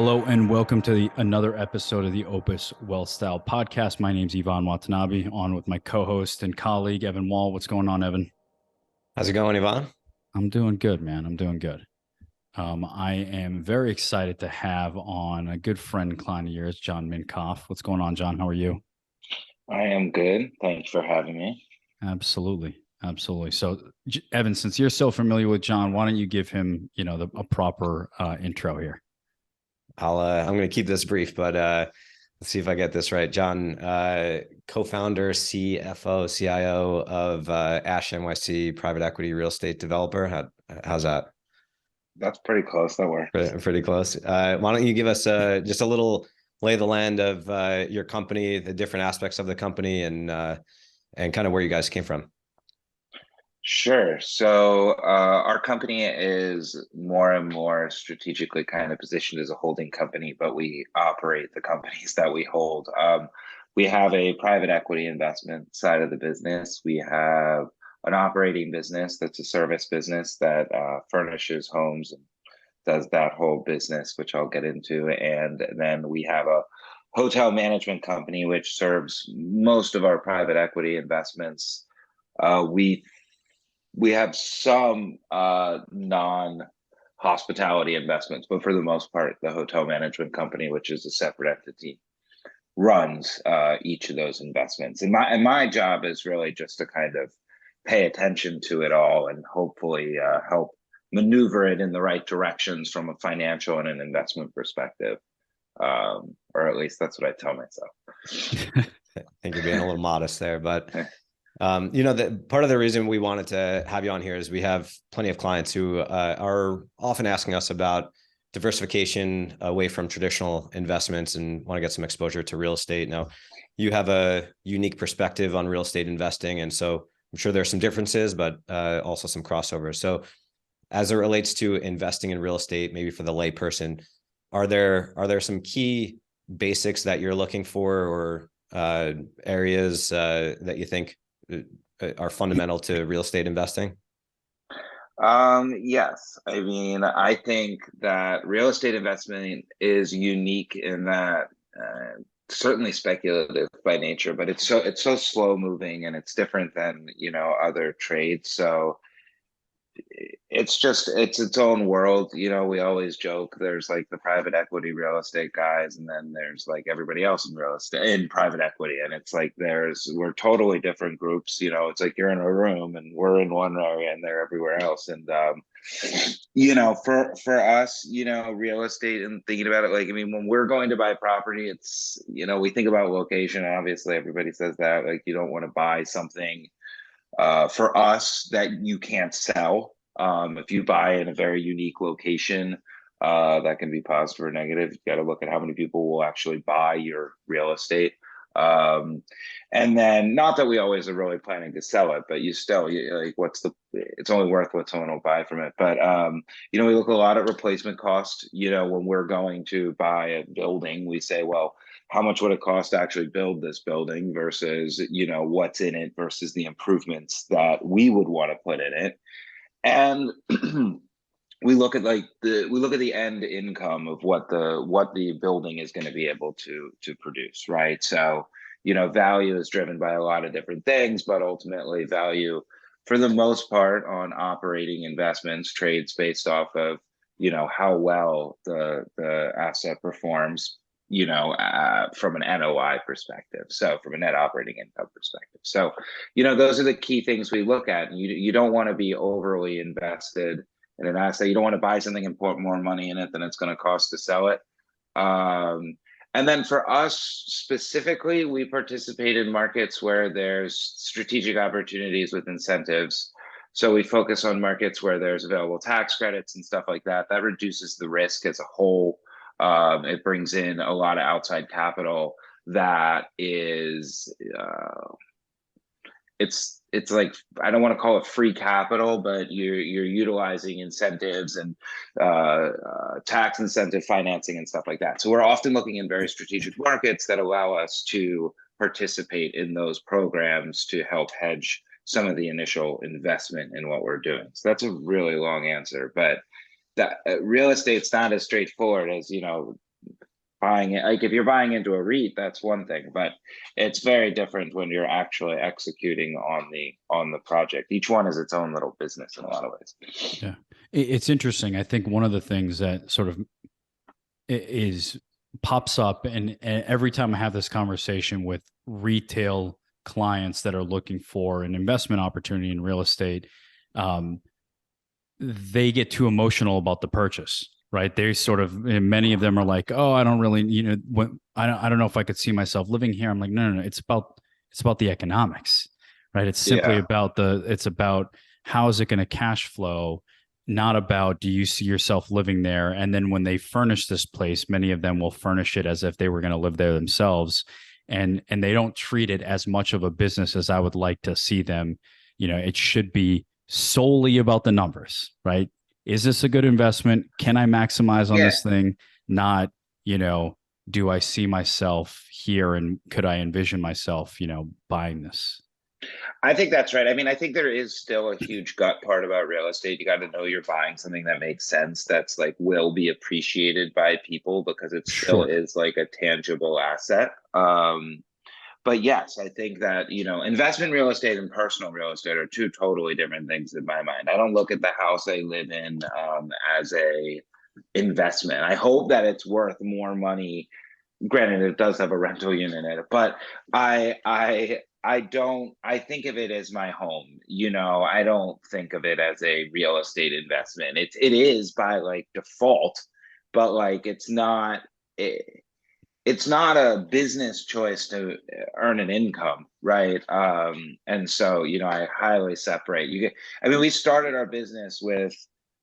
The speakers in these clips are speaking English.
Hello and welcome to another episode of the Opus Wealth Style Podcast. My name's Iván Watanabe, on with my co-host and colleague, Evan Wohl. What's going on, Evan? How's it going, Iván? I'm doing good, man. I'm doing good. I am very excited to have on a good friend and client of yours, Jon Minkoff. What's going on, John? How are you? I am good. Thank you for having me. Absolutely. Absolutely. So, Evan, since you're so familiar with John, why don't you give him, a proper intro here? I'm going to keep this brief, but let's see if I get this right. Jon, co-founder, CFO, CIO of ASH NYC, private equity real estate developer. How's that? That's pretty close. That works. Pretty close. Why don't you give us just a little lay of the land of your company, the different aspects of the company, and kind of where you guys came from? Sure. So our company is more and more strategically kind of positioned as a holding company, but we operate the companies that we hold. We have a private equity investment side of the business. We have an operating business that's a service business that furnishes homes and does that whole business, which I'll get into. And then we have a hotel management company, which serves most of our private equity investments. We have some non-hospitality investments, but for the most part, the hotel management company, which is a separate entity, runs each of those investments. And my job is really just to kind of pay attention to it all and hopefully help maneuver it in the right directions from a financial and an investment perspective. Or at least that's what I tell myself. I think you're being a little modest there, but the part of the reason we wanted to have you on here is we have plenty of clients who are often asking us about diversification away from traditional investments and want to get some exposure to real estate. Now, you have a unique perspective on real estate investing, and so I'm sure there's some differences, but also some crossovers. So, as it relates to investing in real estate, maybe for the layperson, are there some key basics that you're looking for, or areas that you think are fundamental to real estate investing? Yes. I mean, I think that real estate investment is unique in that certainly speculative by nature, but it's so slow moving and it's different than, other trades. So it's its own world. We always joke there's like the private equity real estate guys, and then there's like everybody else in real estate in private equity, and it's like we're totally different groups. It's like you're in a room and we're in one area and they're everywhere else. And for us, real estate and thinking about it, like, I mean, when we're going to buy property, it's, we think about location. Obviously everybody says that, like, you don't want to buy something for us that you can't sell. If you buy in a very unique location, that can be positive or negative. You got to look at how many people will actually buy your real estate. And then, not that we always are really planning to sell it, but it's only worth what someone will buy from it. But, we look a lot at replacement cost. When we're going to buy a building, we say, well, how much would it cost to actually build this building versus, what's in it versus the improvements that we would want to put in it. And we look at the end income of what the building is going to be able to produce, right? So, value is driven by a lot of different things, but ultimately value, for the most part, on operating investments trades based off of, how well the asset performs, from an NOI perspective. So from a net operating income perspective. So, those are the key things we look at. And you don't want to be overly invested in an asset. You don't want to buy something and put more money in it than it's going to cost to sell it. And then for us specifically, we participate in markets where there's strategic opportunities with incentives. So we focus on markets where there's available tax credits and stuff like that. That reduces the risk as a whole. It brings in a lot of outside capital that is, it's like, I don't want to call it free capital, but you're utilizing incentives and tax incentive financing and stuff like that. So we're often looking in very strategic markets that allow us to participate in those programs to help hedge some of the initial investment in what we're doing. So that's a really long answer, but that real estate's not as straightforward as, buying it. Like if you're buying into a REIT, that's one thing, but it's very different when you're actually executing on the project. Each one is its own little business in a lot of ways. Yeah. It's interesting. I think one of the things that sort of is pops up, and every time I have this conversation with retail clients that are looking for an investment opportunity in real estate, they get too emotional about the purchase, right? They sort of, many of them are like, oh, I don't really, I don't know if I could see myself living here. I'm like, no. It's about the economics, right? It's simply about it's about how is it going to cash flow, not about do you see yourself living there. And then when they furnish this place, many of them will furnish it as if they were going to live there themselves. And they don't treat it as much of a business as I would like to see them. It should be solely about the numbers, right? Is this a good investment? Can I maximize on this thing? Not, do I see myself here and could I envision myself, buying this? I think that's right. I mean, I think there is still a huge gut part about real estate. You got to know you're buying something that makes sense, that's like will be appreciated by people because it still is like a tangible asset. But yes, I think that, investment real estate and personal real estate are two totally different things in my mind. I don't look at the house I live in as a investment. I hope that it's worth more money. Granted, it does have a rental unit in it, but I don't, I think of it as my home. I don't think of it as a real estate investment. It is by like default, but like it's not a business choice to earn an income, right? And so, I highly separate. We started our business with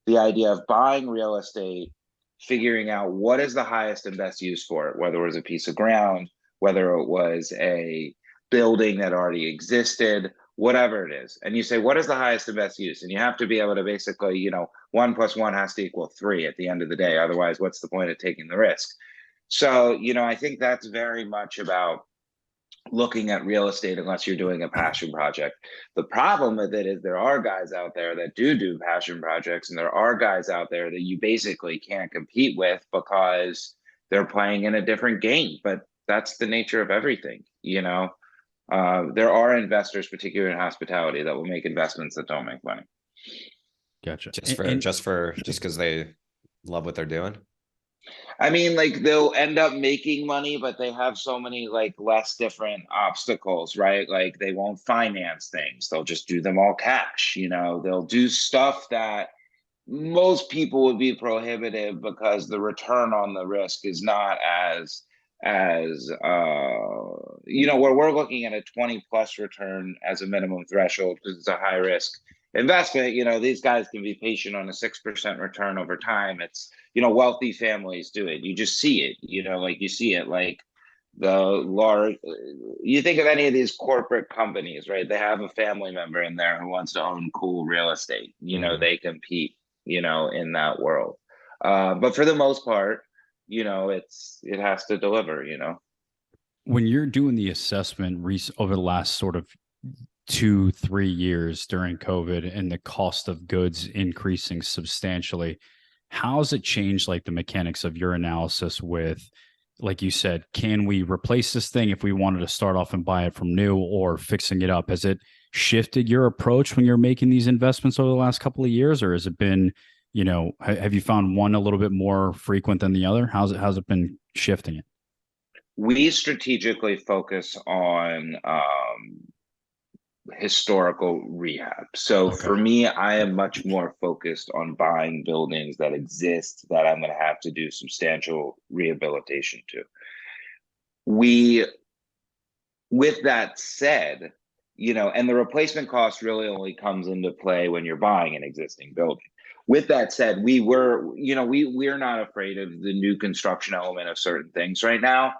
the idea of buying real estate, figuring out what is the highest and best use for it, whether it was a piece of ground, whether it was a building that already existed, whatever it is. And you say, what is the highest and best use? And you have to be able to basically, 1 + 1 has to equal 3 at the end of the day. Otherwise, what's the point of taking the risk? So, I think that's very much about looking at real estate unless you're doing a passion project. The problem with it is there are guys out there that do passion projects, and there are guys out there that you basically can't compete with because they're playing in a different game. But that's the nature of everything, there are investors, particularly in hospitality, that will make investments that don't make money. Gotcha. Just because they love what they're doing. I mean, like they'll end up making money, but they have so many like less different obstacles, right? Like they won't finance things. They'll just do them all cash. They'll do stuff that most people would be prohibitive because the return on the risk is not as where we're looking at a 20+ return as a minimum threshold because it's a high risk investment. These guys can be patient on a 6% return over time. It's, wealthy families do it. You just see it, you see it like you think of any of these corporate companies, right? They have a family member in there who wants to own cool real estate. They compete, in that world. But for the most part, it has to deliver, When you're doing the assessment over the last sort of 2-3 years during COVID and the cost of goods increasing substantially, how's it changed like the mechanics of your analysis with, like you said, can we replace this thing if we wanted to start off and buy it from new, or fixing it up? Has it shifted your approach when you're making these investments over the last couple of years, or has it been, have you found one a little bit more frequent than the other? How's it been shifting it? We strategically focus on historical rehab. So for me, I am much more focused on buying buildings that exist that I'm going to have to do substantial rehabilitation to. With that said, and the replacement cost really only comes into play when you're buying an existing building. With that said, we're not afraid of the new construction element of certain things right now.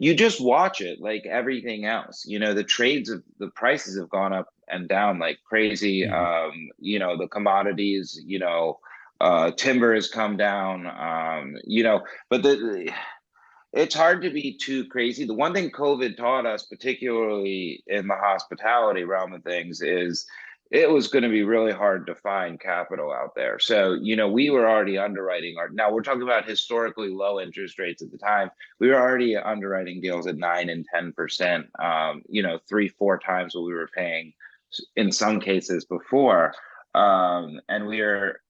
You just watch it like everything else. The prices have gone up and down like crazy. The commodities, timber has come down, but it's hard to be too crazy. The one thing COVID taught us, particularly in the hospitality realm of things, is it was going to be really hard to find capital out there. So, we were already underwriting now we're talking about historically low interest rates at the time. We were already underwriting deals at 9 and 10%, 3-4 times what we were paying in some cases before. And we were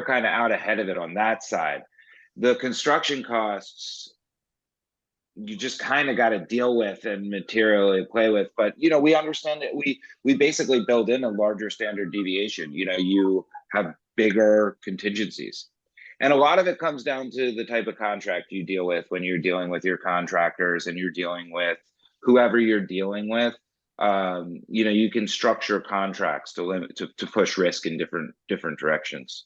kind of out ahead of it on that side. The construction costs, you just kind of got to deal with and materially play with. But, we understand that we basically build in a larger standard deviation. You have bigger contingencies. And a lot of it comes down to the type of contract you deal with when you're dealing with your contractors and you're dealing with whoever you're dealing with. You can structure contracts to limit to push risk in different directions.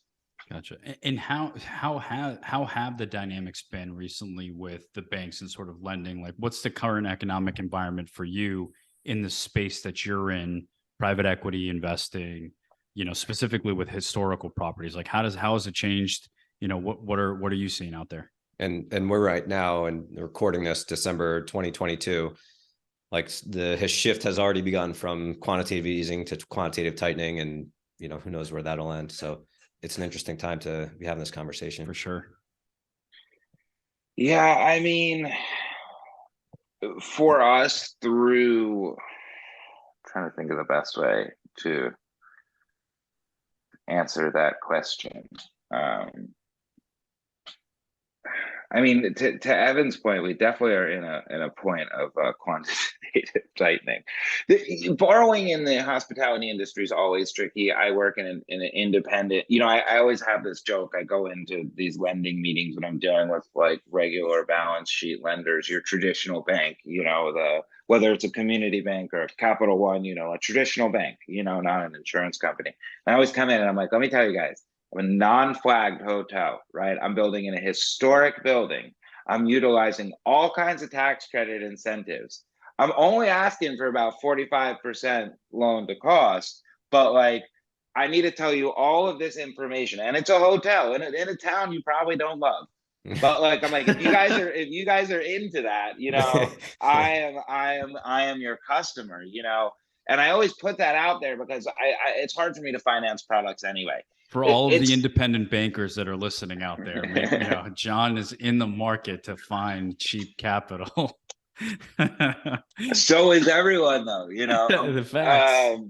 Gotcha. And how have the dynamics been recently with the banks and sort of lending? Like, what's the current economic environment for you in the space that you're in, private equity investing, specifically with historical properties? Like, how has it changed? What are you seeing out there? And we're right now and recording this December 2022. Like his shift has already begun from quantitative easing to quantitative tightening, and who knows where that'll end. So it's an interesting time to be having this conversation. For sure. Yeah, I mean, for us, I'm trying to think of the best way to answer that question. I mean, to Evan's point, we definitely are in a point of quantitative tightening. Borrowing in the hospitality industry is always tricky. I work in an independent. I always have this joke. I go into these lending meetings when I'm dealing with like regular balance sheet lenders, your traditional bank. Whether it's a community bank or a Capital One, a traditional bank. Not an insurance company. And I always come in and I'm like, let me tell you guys. I'm a non-flagged hotel, right? I'm building in a historic building. I'm utilizing all kinds of tax credit incentives. I'm only asking for about 45% loan to cost, but like, I need to tell you all of this information, and it's a hotel in a town you probably don't love. But like, I'm like, if you guys are into that, I am your customer, and I always put that out there because it's hard for me to finance products anyway. For all of the independent bankers that are listening out there, maybe, Jon is in the market to find cheap capital. So is everyone, though. The facts.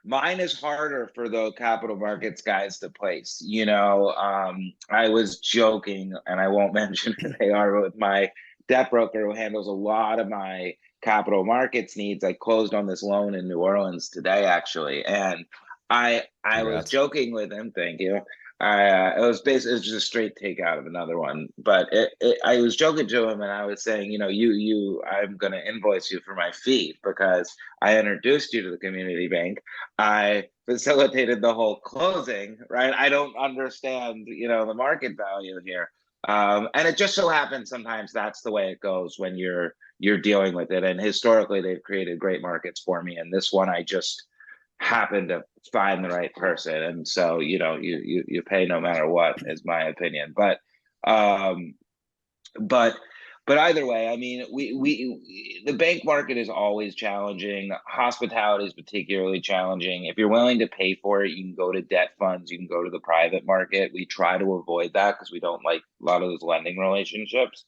Mine is harder for the capital markets guys to place. I was joking, and I won't mention who they are, with my debt broker who handles a lot of my capital markets needs. I closed on this loan in New Orleans today, actually, and I was joking with him. Thank you. It was just a straight takeout of another one, but I was joking to him, and I was saying, I'm going to invoice you for my fee because I introduced you to the community bank. I facilitated the whole closing, right? I don't understand, the market value here. And it just so happens sometimes that's the way it goes when you're dealing with it. And historically, they've created great markets for me. And this one, I just happened to find the right person, and so you pay no matter what, is my opinion. But either way, I mean, we the bank market is always challenging. Hospitality is particularly challenging. If you're willing to pay for it, you can go to debt funds, you can go to the private market. We try to avoid that because we don't like a lot of those lending relationships,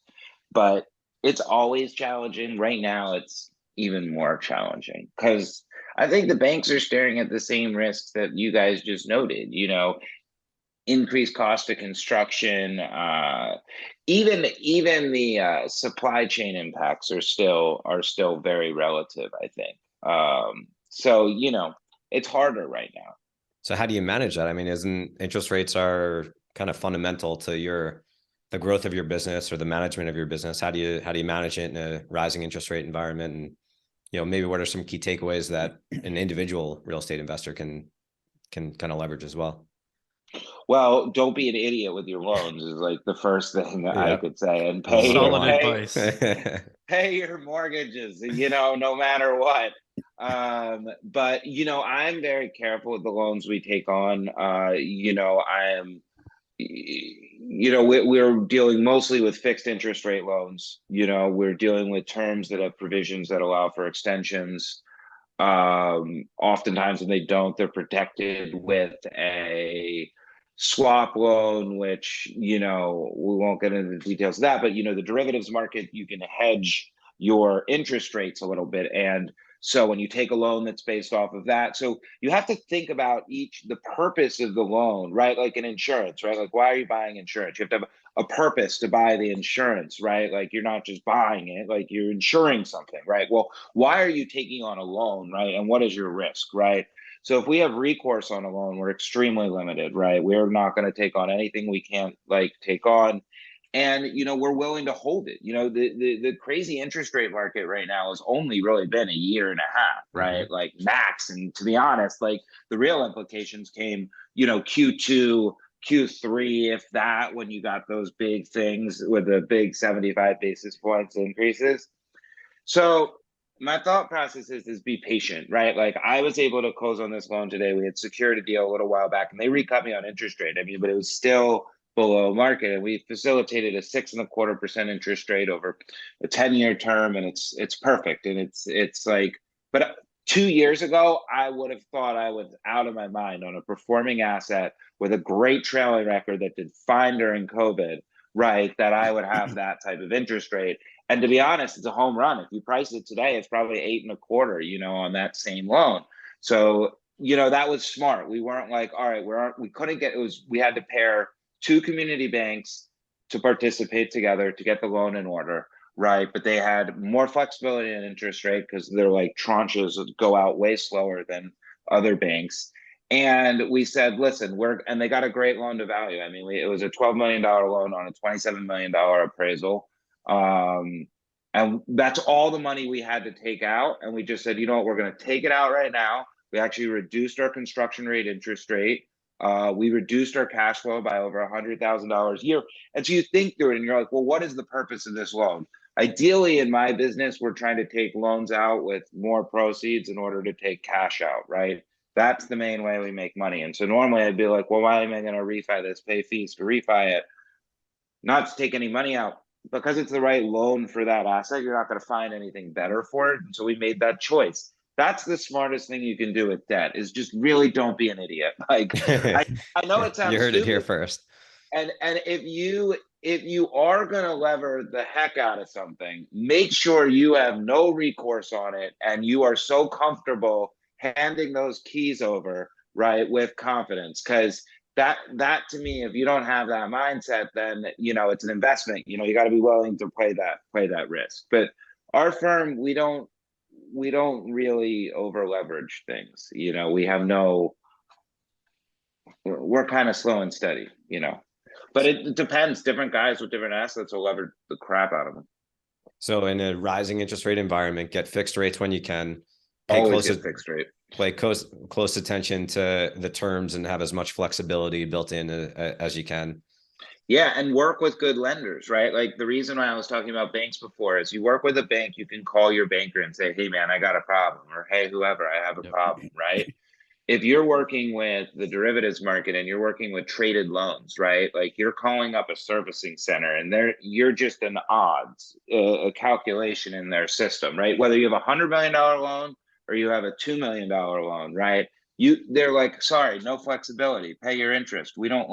but it's always challenging. Right now it's even more challenging because I think the banks are staring at the same risks that you guys just noted, increased cost of construction, even the supply chain impacts are still very relative, I think. So, it's harder right now. So how do you manage that? I mean, isn't interest rates are kind of fundamental to the growth of your business or the management of your business? How do you manage it in a rising interest rate environment? And maybe what are some key takeaways that an individual real estate investor can kind of leverage as well? Well, don't be an idiot with your loans is like the first thing that I could say, and pay your mortgages, no matter what. But I'm very careful with the loans we take on. We're dealing mostly with fixed interest rate loans. We're dealing with terms that have provisions that allow for extensions. Oftentimes when they don't, they're protected with a swap loan, which, we won't get into the details of that, but the derivatives market, you can hedge your interest rates a little bit. And so when you take a loan that's based off of that, so you have to think about the purpose of the loan, right? Like an insurance, right? Like, why are you buying insurance? You have to have a purpose to buy the insurance, right? Like, you're not just buying it, like you're insuring something, right? Well, why are you taking on a loan, right? And what is your risk, right? So if we have recourse on a loan, we're extremely limited, right? We're not going to take on anything we can't take on. And we're willing to hold it. The crazy interest rate market right now has only really been a year and a half, right? Like max. And to be honest, like the real implications came, Q2, Q3, if that, when you got those big things with the big 75 basis points increases. So my thought process is be patient, right? Like, I was able to close on this loan today. We had secured a deal a little while back, and they recut me on interest rate. I mean, but it was still below market, and we facilitated a 6.25% interest rate over a 10-year term, and it's perfect. And it's like, but 2 years ago, I would have thought I was out of my mind on a performing asset with a great trailing record that did fine during COVID, right? That I would have that type of interest rate. And to be honest, it's a home run. If you price it today, it's probably 8.25, on that same loan. So, that was smart. We weren't like, all right, we couldn't get, we had to pair two community banks to participate together to get the loan in order, right? But they had more flexibility in interest rate because they're like tranches that go out way slower than other banks. And we said, listen, and they got a great loan to value. I mean, it was a $12 million loan on a $27 million appraisal. And that's all the money we had to take out. And we just said, you know what, we're going to take it out right now. We actually reduced our construction rate interest rate. We reduced our cash flow by over $100,000 a year. And so you think through it and you're like, well, what is the purpose of this loan? Ideally, in my business, we're trying to take loans out with more proceeds in order to take cash out, right? That's the main way we make money. And so normally I'd be like, well, why am I going to refi this, pay fees to refi it, not to take any money out? Because it's the right loan for that asset, you're not going to find anything better for it. And so we made that choice. That's the smartest thing you can do with debt, is just really don't be an idiot. Like, I know it sounds you heard stupid, it here first. And if you are going to lever the heck out of something, make sure you have no recourse on it and you are so comfortable handing those keys over, right, with confidence. Because that to me, if you don't have that mindset, then it's an investment. You got to be willing to play that risk. But our firm, we don't really over leverage things. We have we're kind of slow and steady. But it depends. Different guys with different assets will leverage the crap out of them. So in a rising interest rate environment, get fixed rates when you can. Always get fixed rate. Play close attention to the terms and have as much flexibility built in as you can. Yeah, and work with good lenders, right? Like, the reason why I was talking about banks before is you work with a bank, you can call your banker and say, hey man, I got a problem, or hey, whoever, I have a problem, right? If you're working with the derivatives market and you're working with traded loans, right? Like, you're calling up a servicing center and you're just an odds, a calculation in their system, right? Whether you have $100 million loan or you have a $2 million loan, right? They're like, sorry, no flexibility, pay your interest. We don't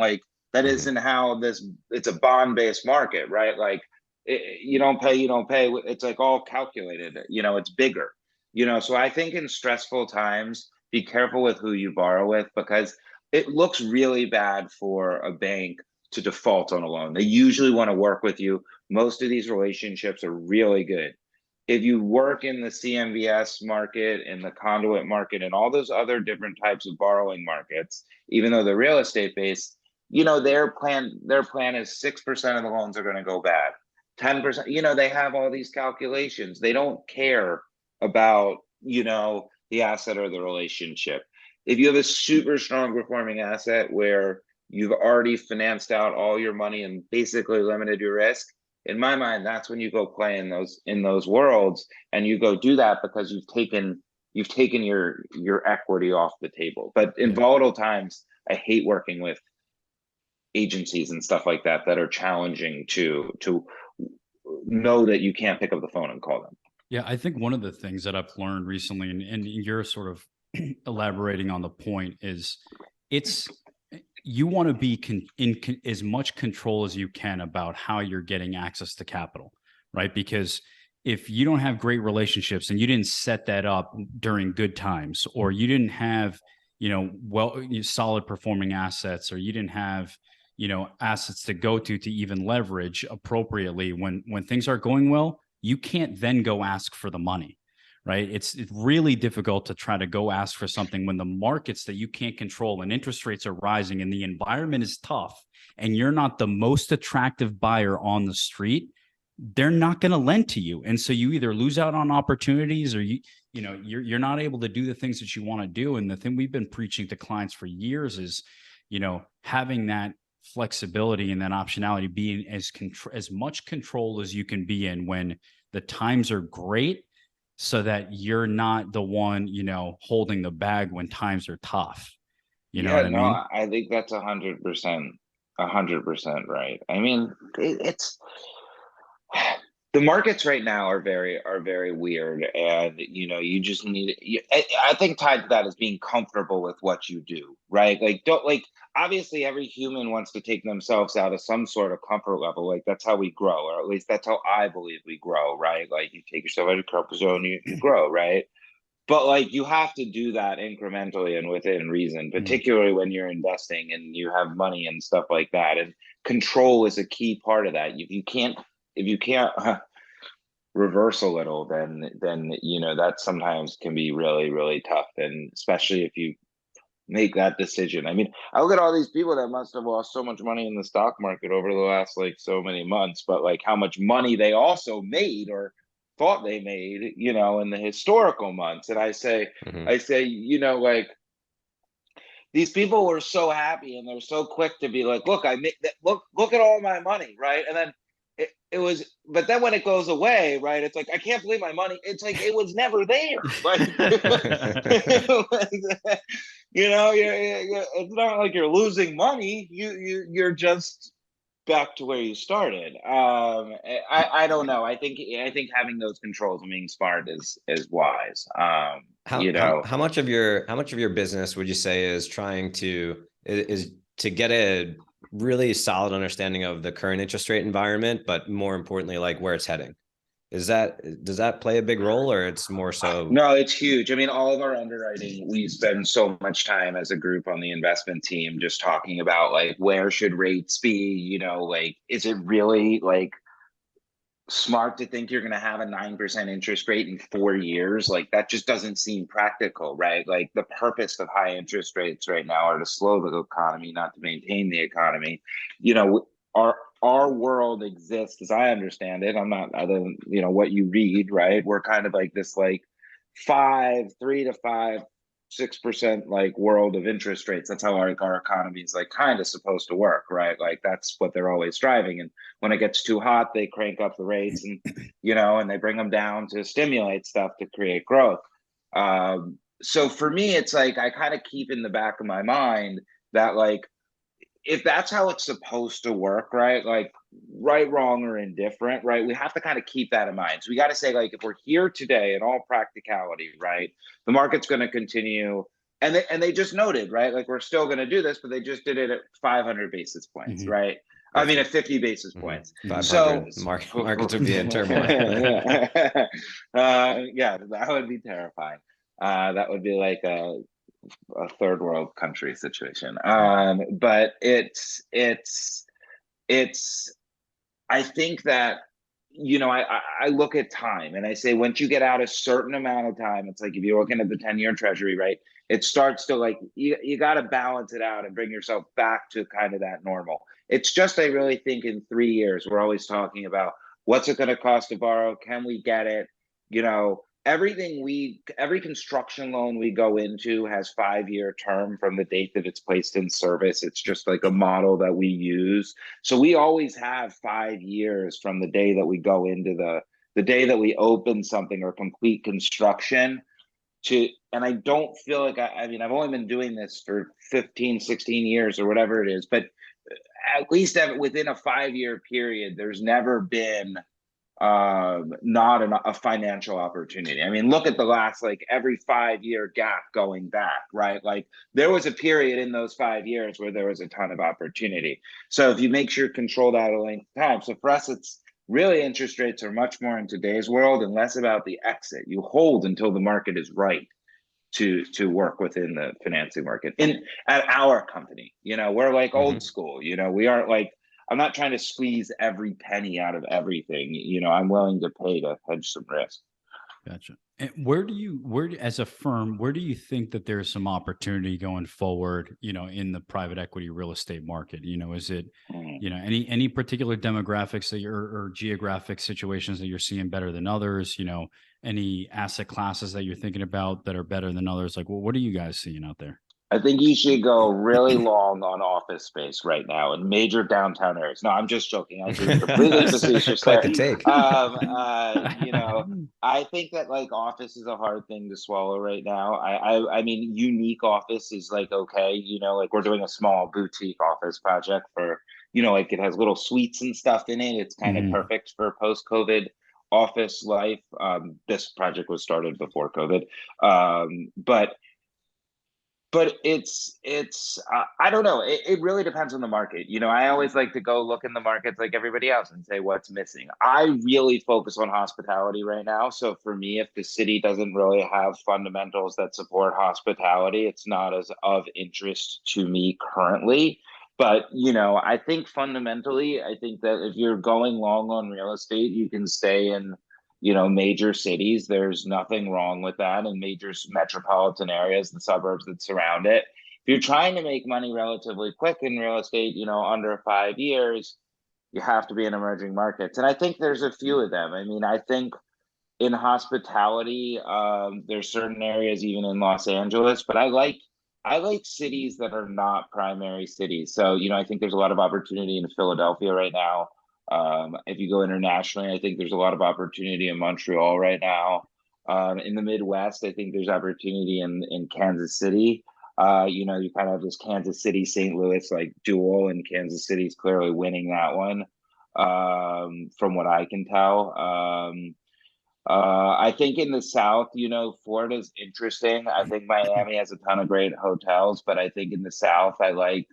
that isn't how it's a bond-based market, right? Like, you don't pay. It's like all calculated, it's bigger, so I think in stressful times, be careful with who you borrow with, because it looks really bad for a bank to default on a loan. They usually want to work with you. Most of these relationships are really good. If you work in the CMBS market, in the conduit market, and all those other different types of borrowing markets, even though they're real estate based, their plan is 6% of the loans are going to go bad. 10%, they have all these calculations. They don't care about, the asset or the relationship. If you have a super strong performing asset where you've already financed out all your money and basically limited your risk, in my mind, that's when you go play in those worlds, and you go do that because you've taken your equity off the table. But in volatile times, I hate working with agencies and stuff like that are challenging to know that you can't pick up the phone and call them. Yeah, I think one of the things that I've learned recently, and you're sort of elaborating on the point, is you want to be in as much control as you can about how you're getting access to capital, right? Because if you don't have great relationships and you didn't set that up during good times, or you didn't have, solid performing assets, or you didn't have, assets to go to even leverage appropriately when things are going well, you can't then go ask for the money, right? It's really difficult to try to go ask for something when the markets that you can't control and interest rates are rising and the environment is tough and you're not the most attractive buyer on the street. They're not going to lend to you. And so you either lose out on opportunities, or you're not able to do the things that you want to do. And the thing we've been preaching to clients for years is, having that flexibility and that optionality, being as much control as you can be in when the times are great, so that you're not the one, holding the bag when times are tough. You know what I mean? I think that's 100%, 100% right. I mean, it's the markets right now are very weird, and you just need. I think tied to that is being comfortable with what you do, right? Like, don't obviously every human wants to take themselves out of some sort of comfort level. Like, that's how we grow, or at least that's how I believe we grow, right? Like, you take yourself out of your comfort zone, you grow, right? But like, you have to do that incrementally and within reason, particularly when you're investing and you have money and stuff like that. And control is a key part of that. If you can't reverse a little, then that sometimes can be really tough, and especially if you make that decision. I mean, I look at all these people that must have lost so much money in the stock market over the last like so many months, but like how much money they also made or thought they made, in the historical months. And I say, like, these people were so happy and they're so quick to be like, look, I made that, look at all my money, right? And then it was, but then when it goes away, right, it's like, I can't believe my money. It's like, it was never there. Like, it's not like you're losing money. You're just back to where you started. I don't know. I think having those controls and being smart is wise. How much of your business would you say is trying to get a really solid understanding of the current interest rate environment, but more importantly, like where it's heading? Does that play a big role, or it's more so? No, it's huge. I mean, all of our underwriting, we spend so much time as a group on the investment team just talking about like, where should rates be? Like, is it really like smart to think you're going to have a 9% interest rate in 4 years? Like, that just doesn't seem practical, right? Like, the purpose of high interest rates right now are to slow the economy, not to maintain the economy. Our world exists, as I understand it. I'm not, other than what you read, right? We're kind of like this, like 3 to 5, 6% like world of interest rates. That's how our economy is like kind of supposed to work, right? Like, that's what they're always striving. And when it gets too hot, they crank up the rates, and and they bring them down to stimulate stuff to create growth. So for me, it's like, I kind of keep in the back of my mind that, like, if that's how it's supposed to work, right? Like, right, wrong, or indifferent, right? We have to kind of keep that in mind. So we got to say, like, if we're here today in all practicality, right, the market's going to continue. And they just noted, right? Like, we're still going to do this, but they just did it at 500 basis points, right? I mean, at 50 basis points. 500, so markets would be in turmoil. Yeah, that would be terrifying. That would be like a third world country situation. But it's I think that, I look at time and I say, once you get out a certain amount of time, it's like, if you're looking at the 10-year treasury, right, it starts to, like, you got to balance it out and bring yourself back to kind of that normal. It's just, I really think in 3 years, we're always talking about what's it going to cost to borrow? Can we get it? Every construction loan we go into has 5-year term from the date that it's placed in service. It's just like a model that we use. So we always have 5 years from the day that we go into the day that we open something or complete construction and I don't feel like, I mean, I've only been doing this for 15, 16 years or whatever it is, but at least within a 5-year period, there's never been not a financial opportunity. I mean, look at the last, like, every 5-year gap going back, right? Like, there was a period in those 5 years where there was a ton of opportunity. So if you make sure control that a length of time. So for us, it's really, interest rates are much more in today's world and less about the exit. You hold until the market is right to work within the financing market. At our company, we're like old school. We aren't like, I'm not trying to squeeze every penny out of everything. I'm willing to pay to hedge some risk. Gotcha. And as a firm, where do you think that there's some opportunity going forward, in the private equity real estate market? Is it, any particular demographics that or geographic situations that you're seeing better than others? Any asset classes that you're thinking about that are better than others? Like, what are you guys seeing out there? I think you should go really long on office space right now in major downtown areas. No, I'm just joking. I'm being completely facetious Quite there. the take. I think that, like, office is a hard thing to swallow right now. I mean, unique office is like, okay, like, we're doing a small boutique office project for, like, it has little suites and stuff in it. It's kind of perfect for post-COVID office life. This project was started before COVID, but it's I don't know. It really depends on the market. I always like to go look in the markets like everybody else and say what's missing. I really focus on hospitality right now. So for me, if the city doesn't really have fundamentals that support hospitality, it's not as of interest to me currently. But I think fundamentally, I think that if you're going long on real estate, you can stay in major cities. There's nothing wrong with that. In major metropolitan areas, the suburbs that surround it. If you're trying to make money relatively quick in real estate, under 5 years, you have to be in emerging markets. And I think there's a few of them. I mean, I think in hospitality, there's certain areas even in Los Angeles, but I like cities that are not primary cities. So, I think there's a lot of opportunity in Philadelphia right now. If you go internationally, I think there's a lot of opportunity in Montreal right now. In the Midwest, I think there's opportunity in Kansas City. You kind of have this Kansas City, St. Louis, like, duel, and Kansas City's clearly winning that one, from what I can tell. I think in the South, Florida's interesting. I think Miami has a ton of great hotels, but I think in the South, I like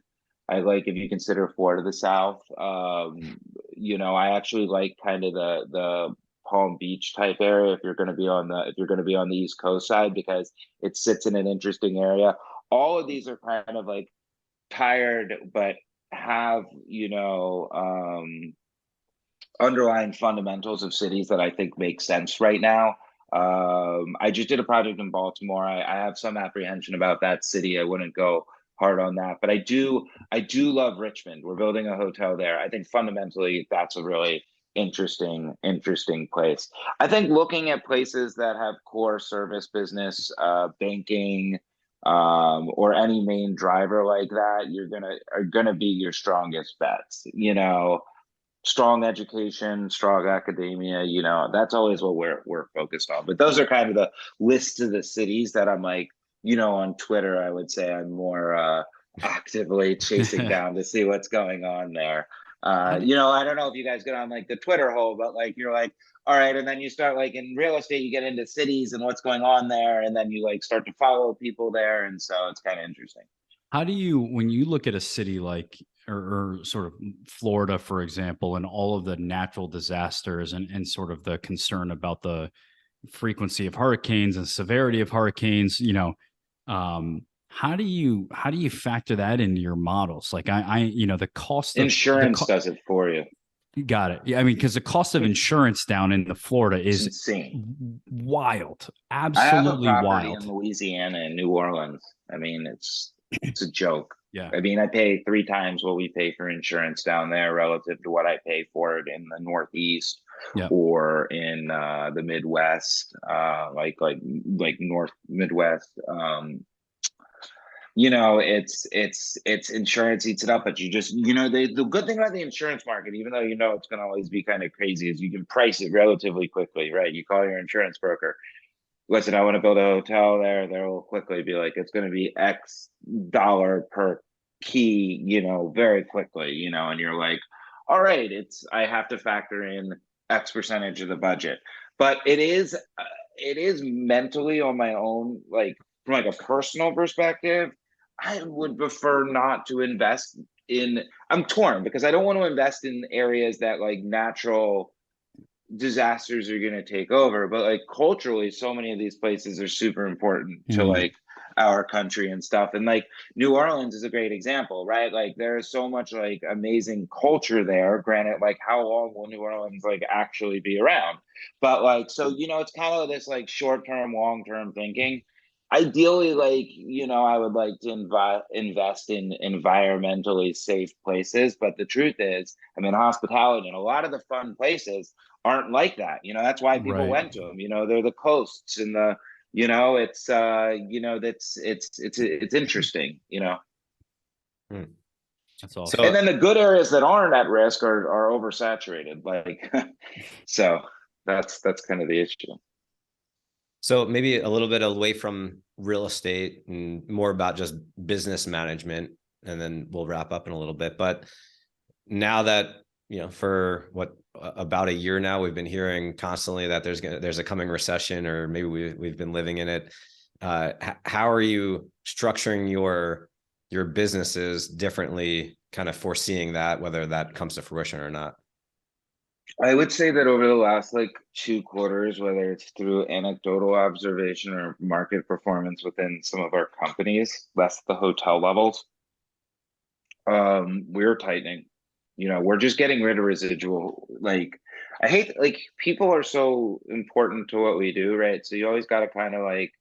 if you consider Florida the South. I actually like kind of the Palm Beach type area if you're going to be on the East Coast side, because it sits in an interesting area. All of these are kind of like tired, but have underlying fundamentals of cities that I think make sense right now. I just did a project in Baltimore. I have some apprehension about that city. I wouldn't go hard on that, but I do love Richmond. We're building a hotel there. I think fundamentally that's a really interesting place. I think looking at places that have core service business, banking, or any main driver like that, are gonna be your strongest bets. Strong education, strong academia, that's always what we're focused on. But those are kind of the list of the cities that I'm like, on Twitter, I would say I'm more actively chasing down to see what's going on there. I don't know if you guys get on like the Twitter hole, but like you're like, all right, and then you start like in real estate, you get into cities and what's going on there, and then you like start to follow people there, and so it's kind of interesting. How do you, when you look at a city like or sort of Florida, for example, and all of the natural disasters and sort of the concern about the frequency of hurricanes and severity of hurricanes, how do you factor that into your models? Like the cost of insurance does it for you. Got it. Yeah, I mean, because the cost of insurance down in the Florida is insane, wild, absolutely. I have a property wild in Louisiana and New Orleans. I mean, it's a joke. Yeah. I mean, I pay 3 times what we pay for insurance down there relative to what I pay for it in the Northeast, or in the Midwest, like North Midwest. It's insurance eats it up, but you just, the good thing about the insurance market, even though it's going to always be kind of crazy, is you can price it relatively quickly, right? You call your insurance broker, listen, I want to build a hotel there. They'll quickly be like, it's going to be X dollar per key, very quickly, and you're like, all right, I have to factor in X percentage of the budget. But it is mentally on my own, like from like a personal perspective, I would prefer not to invest in, I'm torn because I don't want to invest in areas that like natural disasters are going to take over, but like culturally so many of these places are super important to like our country and stuff. And like New Orleans is a great example, right? Like there's so much like amazing culture there. Granted, like how long will New Orleans like actually be around? But like, so you know, it's kind of this like short-term, long-term thinking. Ideally, like, you know, I would like to invest in environmentally safe places, but the truth is, I mean, hospitality and a lot of the fun places aren't like that. You know, that's why people Right. went to them. You know, they're the coasts and the, you know, it's you know, it's interesting, you know. That's awesome. And then the good areas that aren't at risk are oversaturated. Like so that's kind of the issue. So maybe a little bit away from real estate and more about just business management, and then we'll wrap up in a little bit. But now that, you know, for what, about a year now, we've been hearing constantly that there's a coming recession, or maybe we've been living in it. How are you structuring your businesses differently, kind of foreseeing that, whether that comes to fruition or not? I would say that over the last like 2 quarters, whether it's through anecdotal observation or market performance within some of our companies, less the hotel levels, we're tightening. You know, we're just getting rid of residual. Like, I hate, like, people are so important to what we do, right? So you always got to kind of like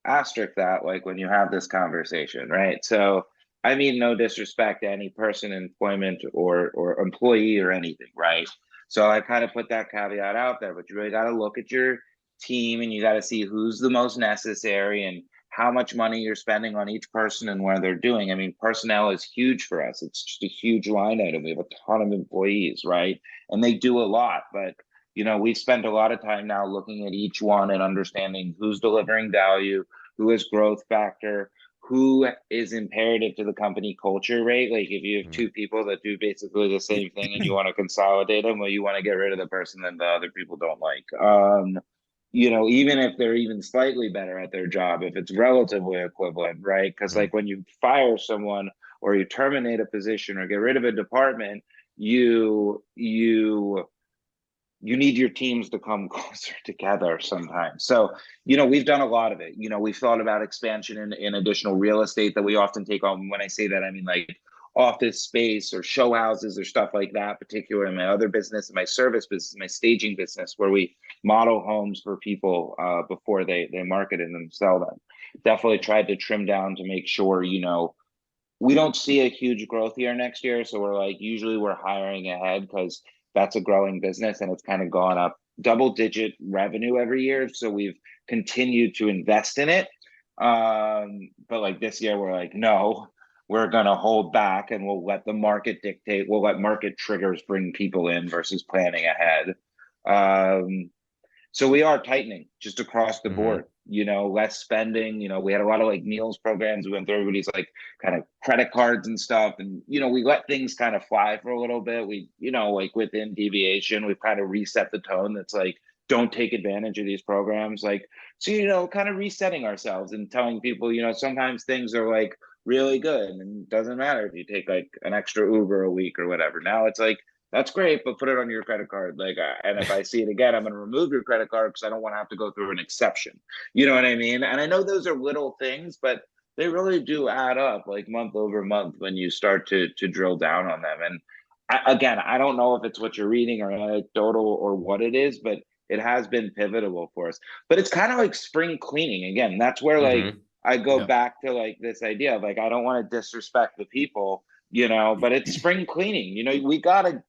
asterisk that, like, when you have this conversation, right? So I mean, no disrespect to any person, employment or employee or anything, right? So I kind of put that caveat out there, but you really got to look at your team and you got to see who's the most necessary and how much money you're spending on each person and where they're doing. I mean, personnel is huge for us. It's just a huge line item. We have a ton of employees, right? And they do a lot, but you know, we've spent a lot of time now looking at each one and understanding who's delivering value, who is growth factor, who is imperative to the company culture, right? Like if you have two people that do basically the same thing and you want to consolidate them, well, you want to get rid of the person that the other people don't like. You know, even if they're even slightly better at their job, if it's relatively equivalent, right? Because like when you fire someone or you terminate a position or get rid of a department, you need your teams to come closer together sometimes. So, you know, we've done a lot of it. You know, we've thought about expansion in additional real estate that we often take on. When I say that, I mean like office space or show houses or stuff like that, particularly in my other business, in my service business, my staging business, where we model homes for people before they market and then sell them. Definitely tried to trim down to make sure, you know, we don't see a huge growth year next year. So we're like, usually we're hiring ahead because that's a growing business and it's kind of gone up double-digit revenue every year. So we've continued to invest in it. But like this year, we're like, no, we're going to hold back and we'll let the market dictate. We'll let market triggers bring people in versus planning ahead. So we are tightening just across the board, you know, less spending. You know, we had a lot of like meals programs. We went through everybody's like kind of credit cards and stuff. And, you know, we let things kind of fly for a little bit. We, you know, like within deviation, we've kind of reset the tone that's like, don't take advantage of these programs. Like, so, you know, kind of resetting ourselves and telling people, you know, sometimes things are like really good and it doesn't matter if you take like an extra Uber a week or whatever. Now it's like, that's great, but put it on your credit card. Like, and if I see it again, I'm going to remove your credit card because I don't want to have to go through an exception. You know what I mean? And I know those are little things, but they really do add up, like month over month, when you start to drill down on them. And again, I don't know if it's what you're reading or anecdotal or what it is, but it has been pivotal for us. But it's kind of like spring cleaning again. That's where like I go back to like this idea of like I don't want to disrespect the people, you know, but it's spring cleaning. You know, we gotta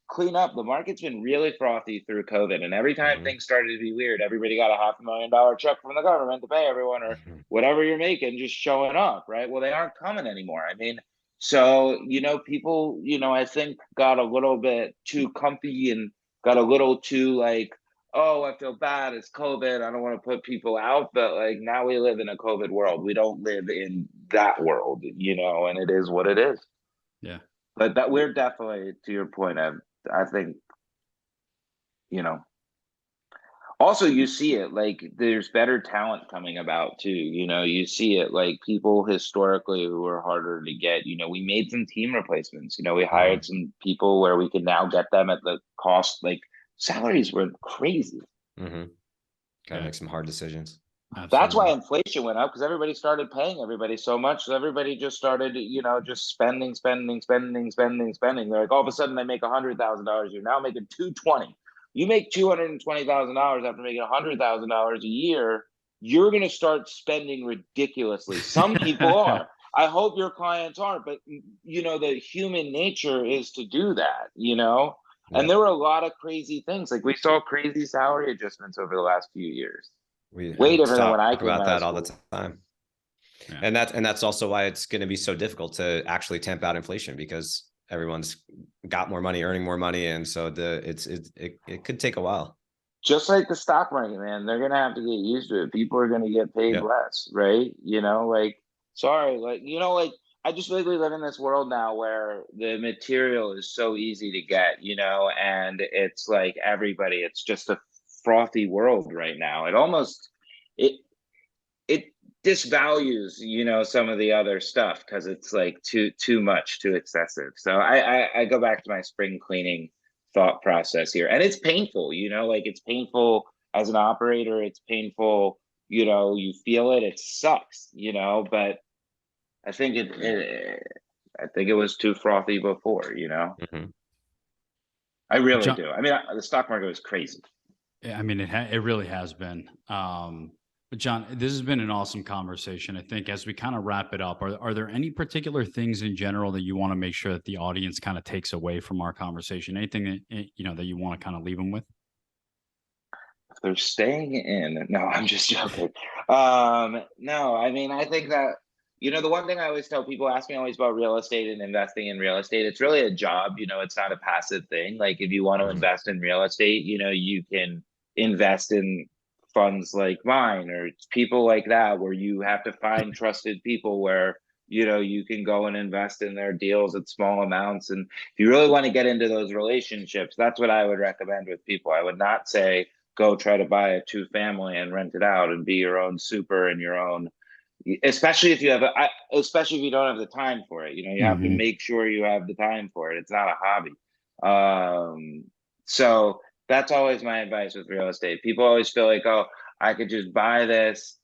clean up. The market's been really frothy through COVID, and every time things started to be weird, everybody got a $500,000 check from the government to pay everyone or whatever you're making just showing up, right? Well, they aren't coming anymore. I mean, so, you know, people, you know, I think got a little bit too comfy and got a little too like, oh, I feel bad, it's COVID, I don't want to put people out. But like now we live in a COVID world. We don't live in that world, you know, and it is what it is. Yeah. But that we're definitely, to your point, I think Also, you see it like there's better talent coming about too. You see it like people historically who are harder to get. We made some team replacements. We hired some people where we can now get them at the cost. Like salaries were crazy. Mm-hmm. Gotta make some hard decisions. Absolutely. That's why inflation went up, because everybody started paying everybody so much. So everybody just started, just spending. They're like, all of a sudden they make $100,000. You're now making $220,000. You make $220,000 after making $100,000 a year. You're going to start spending ridiculously. Some people are. I hope your clients aren't, but the human nature is to do that. And there were a lot of crazy things. Like we saw crazy salary adjustments over the last few years. Way different than when I came about out that of all the time. Yeah. And that's also why it's going to be so difficult to actually tamp out inflation, because everyone's got more money, earning more money, and so it could take a while. Just like the stock market, man, they're gonna have to get used to it. People are gonna get paid less, right? I just really live in this world now where the material is so easy to get, and it's like everybody. It's just a frothy world right now. It disvalues some of the other stuff because it's like too much, too excessive. So I go back to my spring cleaning thought process here, and it's painful. It's painful as an operator. It's painful. You feel it. It sucks. But I think it was too frothy before. Mm-hmm. I really do. I mean, the stock market was crazy. Yeah, I mean, it really has been. But Jon, this has been an awesome conversation. I think as we kind of wrap it up, are there any particular things in general that you want to make sure that the audience kind of takes away from our conversation? Anything that that you want to kind of leave them with? If they're staying in, no, I'm just joking. No, I mean, I think that the one thing I always tell people, ask me always about real estate and investing in real estate. It's really a job. It's not a passive thing. Like if you want to invest in real estate, you can invest in funds like mine or people like that, where you have to find trusted people where you can go and invest in their deals at small amounts. And if you really want to get into those relationships, that's what I would recommend with people. I would not say go try to buy a 2-family and rent it out and be your own super and your own, especially if you especially if you don't have the time for it. You have to make sure you have the time for it. It's not a hobby. So that's always my advice with real estate. People always feel like, oh, I could just buy this.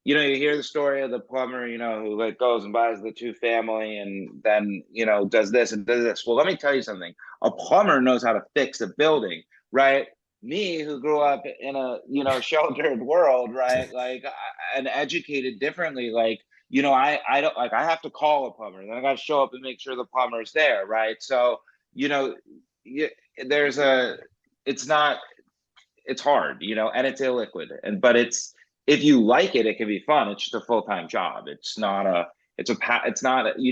You hear the story of the plumber, who like goes and buys the 2-family and then, does this and does this. Well, let me tell you something. A plumber knows how to fix a building, right? Me, who grew up in a, sheltered world, right? Like, and educated differently, like, I don't like, I have to call a plumber, then I got to show up and make sure the plumber's there, right? So, it's hard, and it's illiquid, but if you like it, it can be fun. It's just a full-time job. You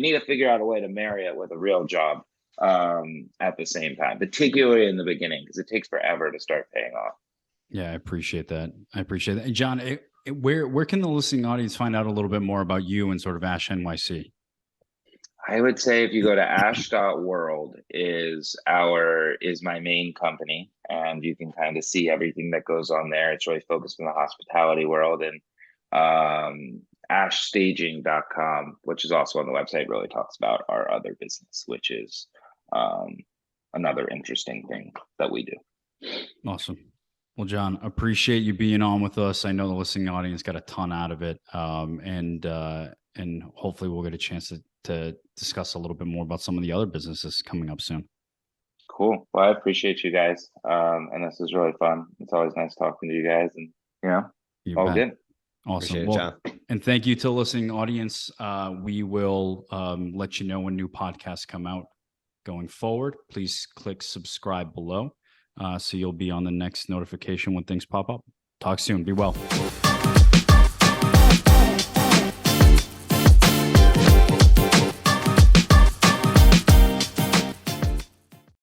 need to figure out a way to marry it with a real job at the same time, particularly in the beginning, because it takes forever to start paying off. Yeah, I appreciate that. Jon, where can the listening audience find out a little bit more about you and sort of ASH NYC? I would say if you go to ash.world is my main company, and you can kind of see everything that goes on there. It's really focused in the hospitality world, and ashstaging.com, which is also on the website, really talks about our other business, which is another interesting thing that we do. Awesome. Well, Jon, appreciate you being on with us. I know the listening audience got a ton out of it, and hopefully we'll get a chance to discuss a little bit more about some of the other businesses coming up soon. Cool. Well, I appreciate you guys. And this is really fun. It's always nice talking to you guys, and all good. Awesome. Well, and thank you to the listening audience. We will let you know when new podcasts come out going forward. Please click subscribe below, so you'll be on the next notification when things pop up. Talk soon. Be well.